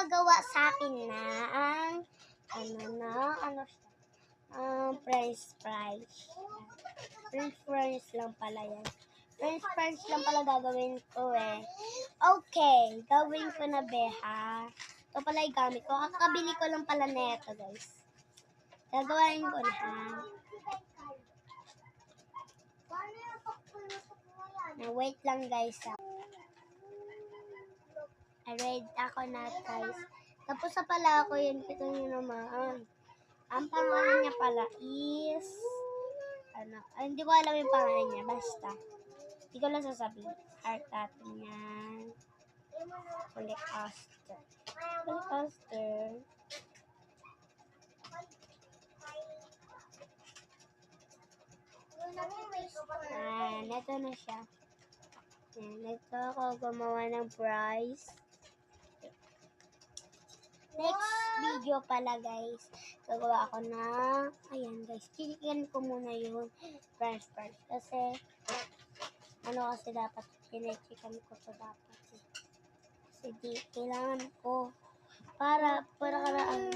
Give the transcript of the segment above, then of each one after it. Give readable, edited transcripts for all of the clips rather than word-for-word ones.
gumagawa sa akin ng French fries. French fries lang pala yan. French fries lang pala gagawin ko eh. Okay, gawin ko na beha. Ito pala yung gamit ko. Kakabili ko lang pala neto guys. Gagawin ko na. Wait lang guys. Ready ako na guys. Tapos sa pala ako yun. Kita nyo naman. Ang pangalan niya pala is hindi ko alam yung pangalan niya. Basta. Hindi ko lang sasabihin. Heart tattoo niyan. Polycaster. Ito na siya. Ito ako gumawa ng prize. Next video pala guys, gagawa ako na, ayan guys, chicken ko muna yung french fries. Kasi, kasi dapat, chicken ko to dapat. Kasi di, kailangan ko, para karaan.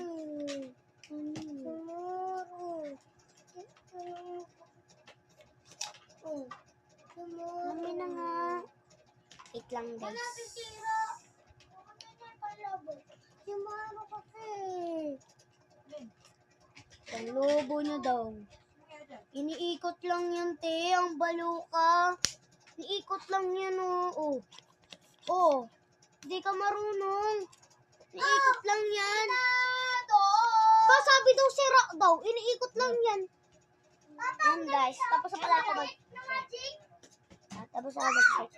Mami na nga. Wait lang guys. Ang lobo nyo daw. Iniikot lang yan, te. Ang baluka. Iniikot lang yan, oh. Oh. Hindi ka marunong. Iniikot lang yan. Sabi daw sira daw. Iniikot lang yan. Yan, guys. Tapos pala ako Tapos ako mag-check.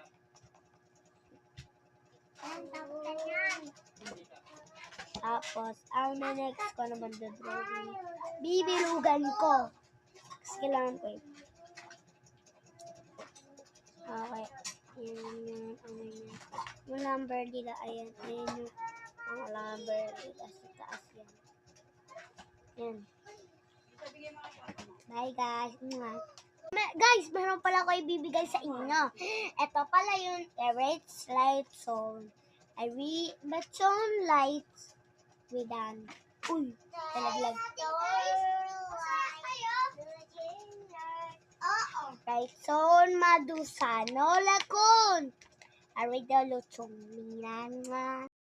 Tapos, ang next ko naman drawing. Bibilugan ko. Kasi kailangan ko yun. Okay. Yan. Yung number nila, ayan. Ayan yung number nila sa taas yan. Yan. Bye guys. Guys, meron pala ko ibibigay sa inyo. Ito pala yung Erase Light Zone. Zone lights with an talaglag. Right zone Madusano Lakon. Arido Luchong Minan.